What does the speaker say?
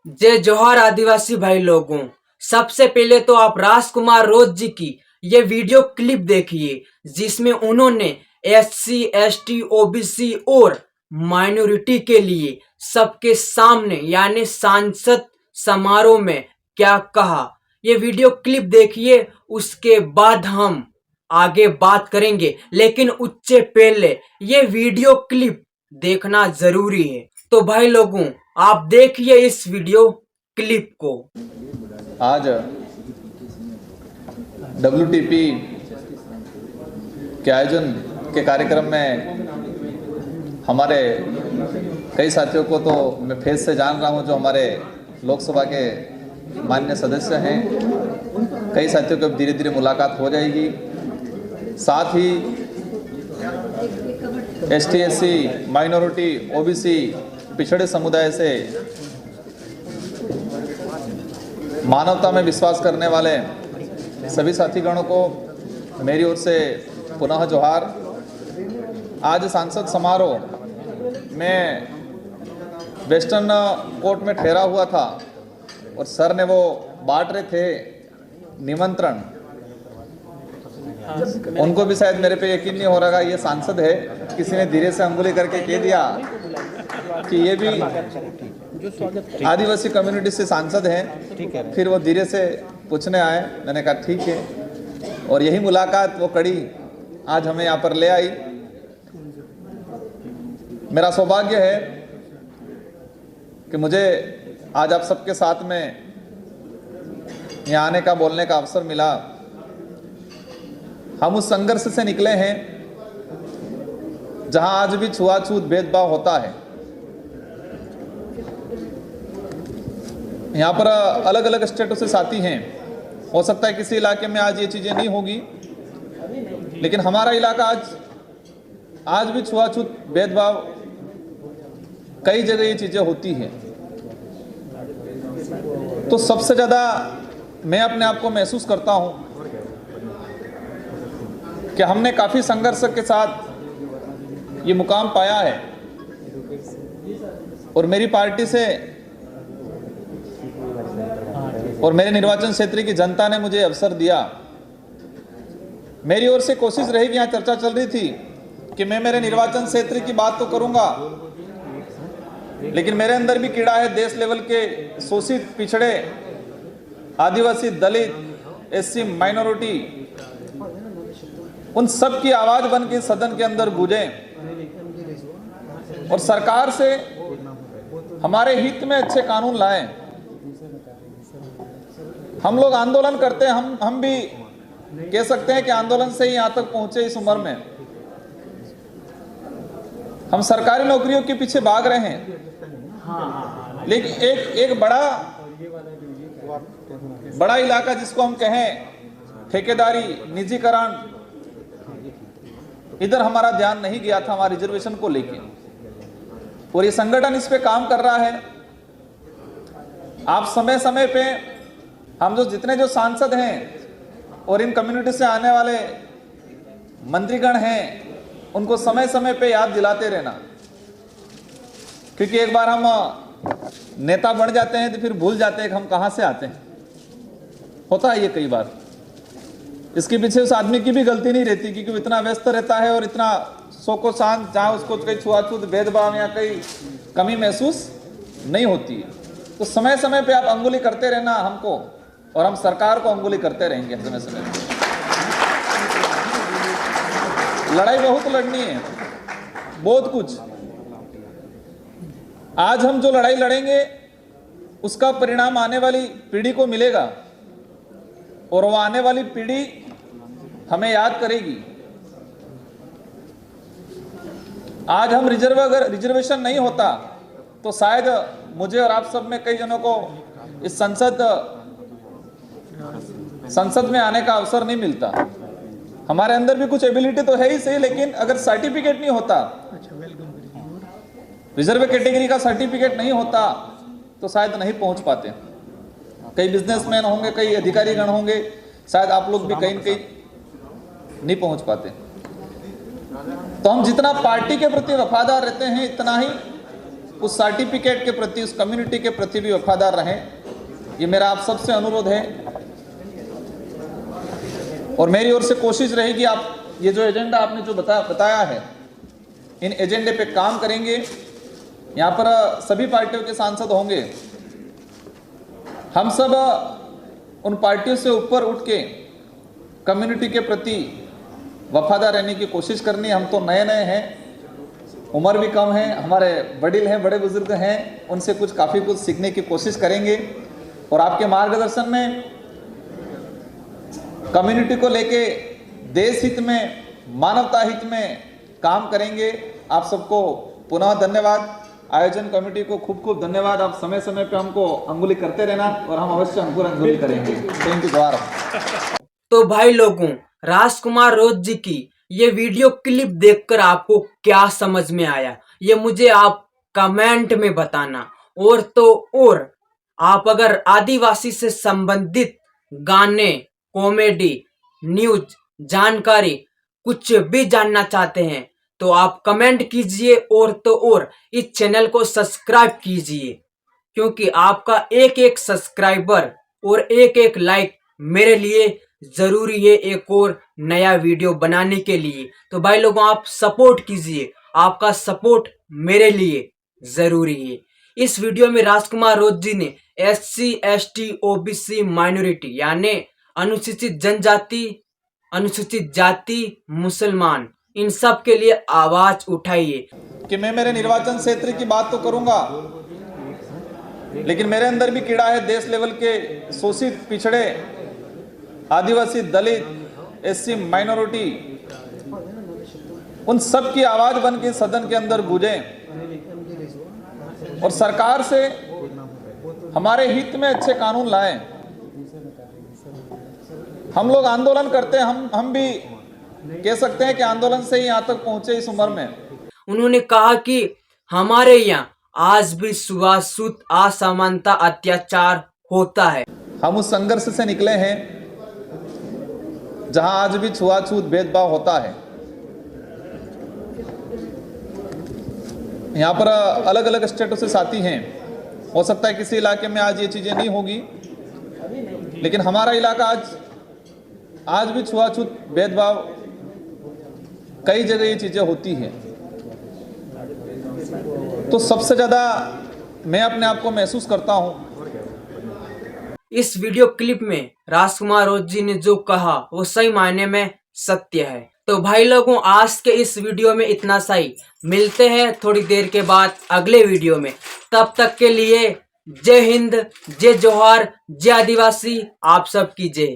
जय जोहार आदिवासी भाई लोगों। सबसे पहले तो आप राजकुमार रोज जी की ये वीडियो क्लिप देखिए जिसमें उन्होंने SC ST OBC और माइनॉरिटी के लिए सबके सामने यानी सांसद समारोह में क्या कहा। ये वीडियो क्लिप देखिए, उसके बाद हम आगे बात करेंगे, लेकिन उससे पहले ये वीडियो क्लिप देखना जरूरी है। तो भाई लोगों, आप देखिए इस वीडियो क्लिप को। आज WTP के आयोजन के कार्यक्रम में हमारे कई साथियों को तो मैं फेस से जान रहा हूं, जो हमारे लोकसभा के माननीय सदस्य हैं। कई साथियों को धीरे धीरे मुलाकात हो जाएगी। साथ ही ST SC माइनॉरिटी OBC पिछड़े समुदाय से मानवता में विश्वास करने वाले सभी साथीगणों को मेरी ओर से पुनः जोहार। आज सांसद समारोह में वेस्टर्न कोर्ट में ठहरा हुआ था और सर ने वो बांट रहे थे निमंत्रण। उनको भी शायद मेरे पे यकीन नहीं हो रहा ये सांसद है। किसी ने धीरे से अंगुली करके कह दिया कि ये भी आदिवासी कम्युनिटी से सांसद हैं। फिर वो धीरे से पूछने आए, मैंने कहा ठीक है। और यही मुलाकात, वो कड़ी आज हमें यहाँ पर ले आई। मेरा सौभाग्य है कि मुझे आज आप सबके साथ में यहाँ आने का, बोलने का अवसर मिला। हम उस संघर्ष से निकले हैं जहां आज भी छुआछूत भेदभाव होता है। यहाँ पर अलग अलग स्टेटों से साथी हैं। हो सकता है किसी इलाके में आज ये चीज़ें नहीं होगी, लेकिन हमारा इलाका आज भी छुआछूत भेदभाव, कई जगह ये चीज़ें होती हैं। तो सबसे ज़्यादा मैं अपने आप को महसूस करता हूँ कि हमने काफ़ी संघर्ष के साथ ये मुकाम पाया है और मेरी पार्टी से और मेरे निर्वाचन क्षेत्र की जनता ने मुझे अवसर दिया। मेरी ओर से कोशिश रही कि यहाँ चर्चा चल रही थी कि मैं मेरे निर्वाचन क्षेत्र की बात तो करूंगा, लेकिन मेरे अंदर भी कीड़ा है देश लेवल के शोषित, पिछड़े, आदिवासी, दलित, SC माइनॉरिटी, उन सब की आवाज बन के सदन के अंदर गूंजे और सरकार से हमारे हित में अच्छे कानून लाएं। हम लोग आंदोलन करते हैं, हम भी कह सकते हैं कि आंदोलन से ही यहां तक पहुंचे। इस उम्र में हम सरकारी नौकरियों के पीछे भाग रहे हैं, लेकिन एक बड़ा इलाका जिसको हम कहें ठेकेदारी, निजीकरण, इधर हमारा ध्यान नहीं गया था हमारे रिजर्वेशन को लेके। और ये संगठन इस पे काम कर रहा है। आप समय समय पे हम जितने जो सांसद हैं और इन कम्युनिटी से आने वाले मंत्रीगण हैं, उनको समय समय पे याद दिलाते रहना, क्योंकि एक बार हम नेता बन जाते हैं तो फिर भूल जाते हैं कि हम कहां से आते हैं। होता है ये कई बार। इसके पीछे उस आदमी की भी गलती नहीं रहती, क्योंकि वो इतना व्यस्त रहता है और इतना शोको शांत, जहाँ उसको कहीं छुआछूत, भेदभाव या कहीं कमी महसूस नहीं होती है। तो समय समय पे आप अंगुली करते रहना हमको, और हम सरकार को अंगुली करते रहेंगे समय समय पे। लड़ाई बहुत लड़नी है, बहुत कुछ। आज हम जो लड़ाई लड़ेंगे उसका परिणाम आने वाली पीढ़ी को मिलेगा, और वो आने वाली पीढ़ी हमें याद करेगी। आज हम अगर रिजर्वेशन नहीं होता तो शायद मुझे और आप सब में कई जनों को इस संसद में आने का अवसर नहीं मिलता। हमारे अंदर भी कुछ एबिलिटी तो है ही सही, लेकिन अगर सर्टिफिकेट नहीं होता, रिजर्व कैटेगरी का सर्टिफिकेट नहीं होता, तो शायद नहीं पहुंच पाते। कई बिजनेसमैन होंगे, कई अधिकारीगण होंगे, शायद आप लोग भी कहीं न कहीं नहीं पहुंच पाते। तो हम जितना पार्टी के प्रति वफादार रहते हैं, इतना ही उस सर्टिफिकेट के प्रति, उस कम्युनिटी के प्रति भी वफादार रहें, ये मेरा आप सबसे अनुरोध है। और मेरी ओर से कोशिश रहेगी, आप ये जो एजेंडा आपने जो बताया है, इन एजेंडे पे काम करेंगे। यहाँ पर सभी पार्टियों के सांसद होंगे। हम सब उन पार्टियों से ऊपर उठ के कम्युनिटी के प्रति वफादार रहने की कोशिश करनी है। हम तो नए नए हैं, उम्र भी कम है, हमारे वडील हैं, बड़े बुजुर्ग हैं, उनसे काफ़ी कुछ सीखने की कोशिश करेंगे और आपके मार्गदर्शन में कम्युनिटी को लेके देश हित में, मानवता हित में काम करेंगे। आप सबको पुनः धन्यवाद। आयोजन कमेटी को खूब खूब धन्यवाद। आप समय समय पे हमको अंगुली करते रहना और हम अवश्य अंकुर अंगुली करेंगे। Thank you. द्वारा तो भाई लोगों, राजकुमार रोज जी की ये वीडियो क्लिप देखकर आपको क्या समझ में आया, ये मुझे आप कमेंट में बताना। और तो और आप अगर आदिवासी से संबंधित गाने, कॉमेडी, न्यूज, जानकारी कुछ भी जानना चाहते हैं तो आप कमेंट कीजिए। और तो और इस चैनल को सब्सक्राइब कीजिए, क्योंकि आपका एक एक सब्सक्राइबर और एक एक लाइक मेरे लिए जरूरी है एक और नया वीडियो बनाने के लिए। तो भाई लोगों, आप सपोर्ट कीजिए, आपका सपोर्ट मेरे लिए जरूरी है। इस वीडियो में राजकुमार रोज जी ने SC ST OBC माइनॉरिटी यानी अनुसूचित जनजाति, अनुसूचित जाति, मुसलमान, इन सब के लिए आवाज उठाइए। कि मैं मेरे निर्वाचन क्षेत्र की बात तो करूंगा, लेकिन मेरे अंदर भी कीड़ा है देश लेवल के शोषित, पिछड़े, आदिवासी, दलित, SC माइनॉरिटी, उन सब की आवाज बन के सदन के अंदर गूंजे और सरकार से हमारे हित में अच्छे कानून लाए। हम लोग आंदोलन करते हैं, हम भी कह सकते हैं कि आंदोलन से ही यहाँ तक पहुंचे इस उम्र में। उन्होंने कहा कि हमारे यहाँ आज भी छुआछूत, असमानता, अत्याचार होता है। हम उस संघर्ष से निकले हैं जहां आज भी छुआछूत, भेदभाव होता है। यहाँ पर अलग अलग स्टेटों से साथी हैं। हो सकता है किसी इलाके में आज ये चीजें नहीं होगी, लेकिन हमारा इलाका आज भी छुआछूत, भेदभाव, कई जगह ये चीजें होती हैं। तो सबसे ज्यादा मैं अपने आप को महसूस करता हूं। इस वीडियो क्लिप में राजकुमार रोज जी ने जो कहा वो सही मायने में सत्य है। तो भाई लोगों, आज के इस वीडियो में इतना सही। मिलते हैं थोड़ी देर के बाद अगले वीडियो में। तब तक के लिए जय हिंद, जय जोहार, जय आदिवासी, आप सबकी जय।